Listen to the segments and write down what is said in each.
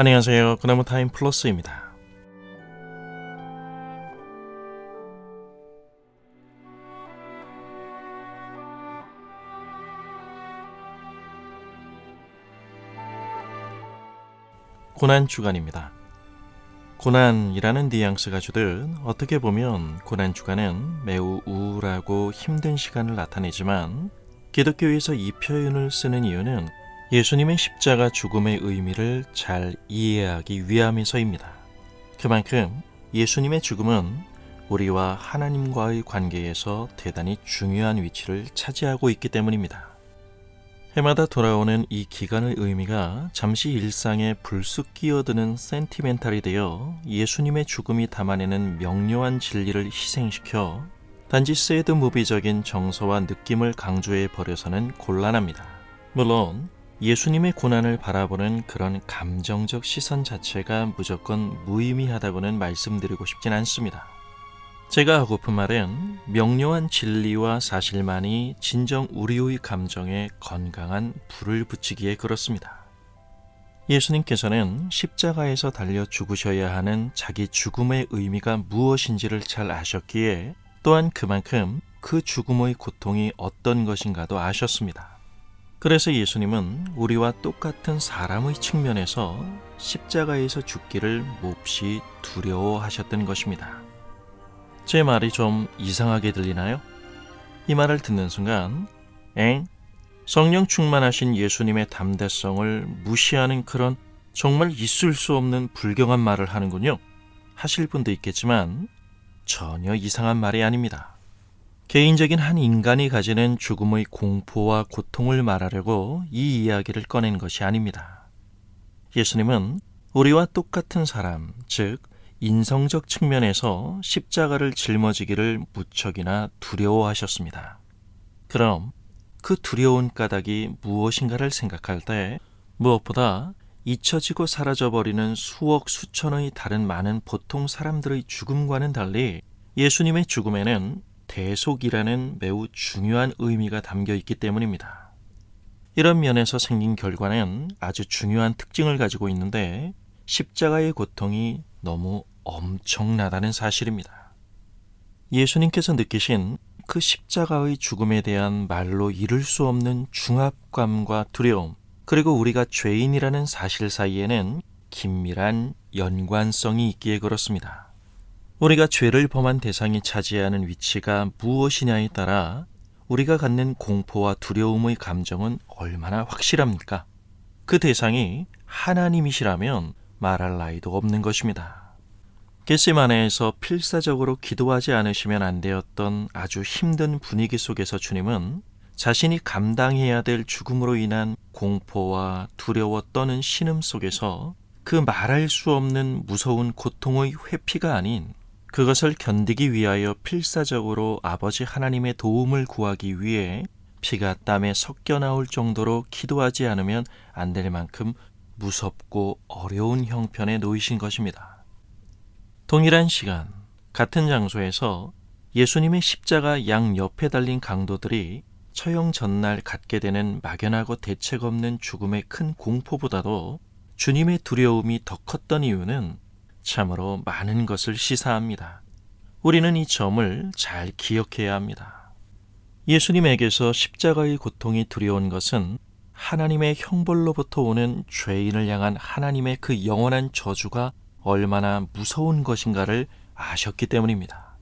안녕하세요. 그나무 타임 플러스입니다. 고난 주간입니다. 고난이라는 뉘앙스가 주듯 어떻게 보면 고난 주간은 매우 우울하고 힘든 시간을 나타내지만 기독교에서 이 표현을 쓰는 이유는 예수님의 십자가 죽음의 의미를 잘 이해하기 위함에서입니다. 그만큼 예수님의 죽음은 우리와 하나님과의 관계에서 대단히 중요한 위치를 차지하고 있기 때문입니다. 해마다 돌아오는 이 기간의 의미가 잠시 일상에 불쑥 끼어드는 센티멘탈이 되어 예수님의 죽음이 담아내는 명료한 진리를 희생시켜 단지 새드 무비적인 정서와 느낌을 강조해 버려서는 곤란합니다. 물론 예수님의 고난을 바라보는 그런 감정적 시선 자체가 무조건 무의미하다고는 말씀드리고 싶진 않습니다. 제가 하고픈 말은 명료한 진리와 사실만이 진정 우리의 감정에 건강한 불을 붙이기에 그렇습니다. 예수님께서는 십자가에서 달려 죽으셔야 하는 자기 죽음의 의미가 무엇인지를 잘 아셨기에 또한 그만큼 그 죽음의 고통이 어떤 것인가도 아셨습니다. 그래서 예수님은 우리와 똑같은 사람의 측면에서 십자가에서 죽기를 몹시 두려워하셨던 것입니다. 제 말이 좀 이상하게 들리나요? 이 말을 듣는 순간 성령 충만하신 예수님의 담대성을 무시하는 그런 정말 있을 수 없는 불경한 말을 하는군요 하실 분도 있겠지만 전혀 이상한 말이 아닙니다. 개인적인 한 인간이 가지는 죽음의 공포와 고통을 말하려고 이 이야기를 꺼낸 것이 아닙니다. 예수님은 우리와 똑같은 사람, 즉 인성적 측면에서 십자가를 짊어지기를 무척이나 두려워하셨습니다. 그럼 그 두려운 까닭이 무엇인가를 생각할 때 무엇보다 잊혀지고 사라져버리는 수억 수천의 다른 많은 보통 사람들의 죽음과는 달리 예수님의 죽음에는 대속이라는 매우 중요한 의미가 담겨 있기 때문입니다. 이런 면에서 생긴 결과는 아주 중요한 특징을 가지고 있는데 십자가의 고통이 너무 엄청나다는 사실입니다. 예수님께서 느끼신 그 십자가의 죽음에 대한 말로 이룰 수 없는 중압감과 두려움, 그리고 우리가 죄인이라는 사실 사이에는 긴밀한 연관성이 있기에 그렇습니다. 우리가 죄를 범한 대상이 차지하는 위치가 무엇이냐에 따라 우리가 갖는 공포와 두려움의 감정은 얼마나 확실합니까? 그 대상이 하나님이시라면 말할 나위도 없는 것입니다. 겟세마네에서 필사적으로 기도하지 않으시면 안 되었던 아주 힘든 분위기 속에서 주님은 자신이 감당해야 될 죽음으로 인한 공포와 두려워 떠는 신음 속에서 그 말할 수 없는 무서운 고통의 회피가 아닌 그것을 견디기 위하여 필사적으로 아버지 하나님의 도움을 구하기 위해 피가 땀에 섞여 나올 정도로 기도하지 않으면 안 될 만큼 무섭고 어려운 형편에 놓이신 것입니다. 동일한 시간, 같은 장소에서 예수님의 십자가 양옆에 달린 강도들이 처형 전날 갖게 되는 막연하고 대책 없는 죽음의 큰 공포보다도 주님의 두려움이 더 컸던 이유는 참으로 많은 것을 시사합니다. 우리는 이 점을 잘 기억해야 합니다. 예수님에게서 십자가의 고통이 두려운 것은 하나님의 형벌로부터 오는 죄인을 향한 하나님의 그 영원한 저주가 얼마나 무서운 것인가를 아셨기 때문입니다.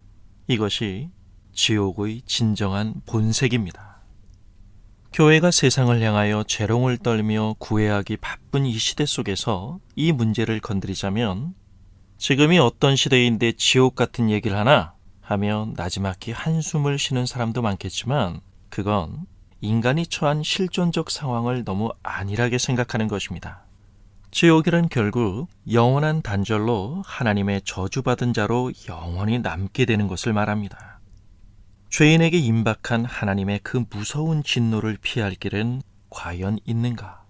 이것이 지옥의 진정한 본색입니다. 교회가 세상을 향하여 재롱을 떨며 구애하기 바쁜 이 시대 속에서 이 문제를 건드리자면 지금이 어떤 시대인데 지옥 같은 얘기를 하나 하며 나지막히 한숨을 쉬는 사람도 많겠지만 그건 인간이 처한 실존적 상황을 너무 안일하게 생각하는 것입니다. 지옥이란 결국 영원한 단절로 하나님의 저주받은 자로 영원히 남게 되는 것을 말합니다. 죄인에게 임박한 하나님의 그 무서운 진노를 피할 길은 과연 있는가?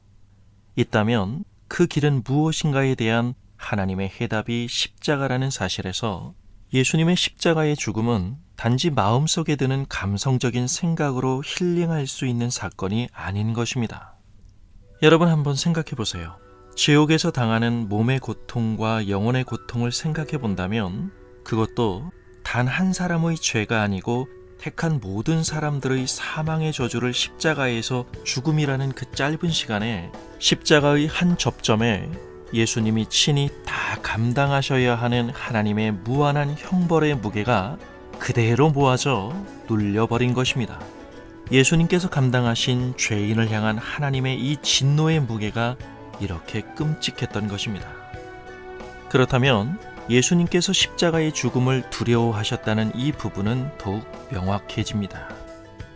있다면 그 길은 무엇인가에 대한 하나님의 해답이 십자가라는 사실에서 예수님의 십자가의 죽음은 단지 마음속에 드는 감성적인 생각으로 힐링할 수 있는 사건이 아닌 것입니다. 여러분 한번 생각해 보세요. 지옥에서 당하는 몸의 고통과 영혼의 고통을 생각해 본다면 그것도 단 한 사람의 죄가 아니고 택한 모든 사람들의 사망의 저주를 십자가에서 죽음이라는 그 짧은 시간에 십자가의 한 접점에 예수님이 친히 다 감당하셔야 하는 하나님의 무한한 형벌의 무게가 그대로 모아져 눌려버린 것입니다. 예수님께서 감당하신 죄인을 향한 하나님의 이 진노의 무게가 이렇게 끔찍했던 것입니다. 그렇다면 예수님께서 십자가의 죽음을 두려워하셨다는 이 부분은 더욱 명확해집니다.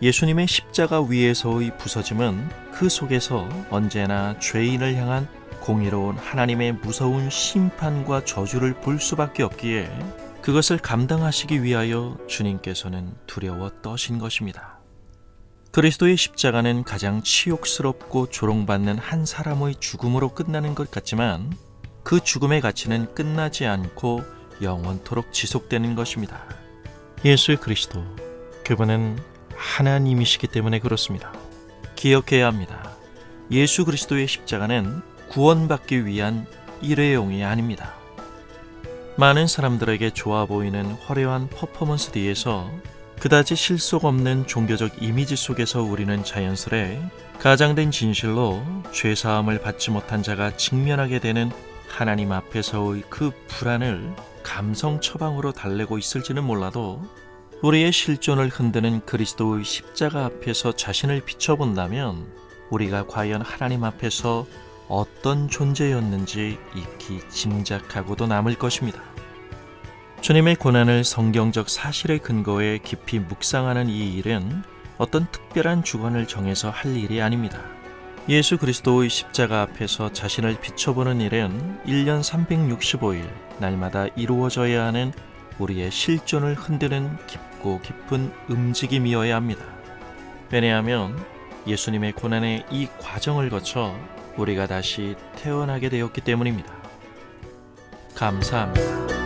예수님의 십자가 위에서의 부서짐은 그 속에서 언제나 죄인을 향한 공의로운 하나님의 무서운 심판과 저주를 볼 수밖에 없기에 그것을 감당하시기 위하여 주님께서는 두려워 떠신 것입니다. 그리스도의 십자가는 가장 치욕스럽고 조롱받는 한 사람의 죽음으로 끝나는 것 같지만 그 죽음의 가치는 끝나지 않고 영원토록 지속되는 것입니다. 예수 그리스도, 그분은 하나님이시기 때문에 그렇습니다. 기억해야 합니다. 예수 그리스도의 십자가는 구원받기 위한 일회용이 아닙니다. 많은 사람들에게 좋아 보이는 화려한 퍼포먼스 뒤에서 그다지 실속 없는 종교적 이미지 속에서 우리는 자연스레 가장된 진실로 죄사함을 받지 못한 자가 직면하게 되는 하나님 앞에서의 그 불안을 감성 처방으로 달래고 있을지는 몰라도 우리의 실존을 흔드는 그리스도의 십자가 앞에서 자신을 비춰본다면 우리가 과연 하나님 앞에서 어떤 존재였는지 익히 짐작하고도 남을 것입니다. 주님의 고난을 성경적 사실에 근거해 깊이 묵상하는 이 일은 어떤 특별한 주관을 정해서 할 일이 아닙니다. 예수 그리스도의 십자가 앞에서 자신을 비춰보는 일은 1년 365일 날마다 이루어져야 하는 우리의 실존을 흔드는 깊고 깊은 움직임이어야 합니다. 왜냐하면 예수님의 고난의 이 과정을 거쳐 우리가 다시 태어나게 되었기 때문입니다. 감사합니다.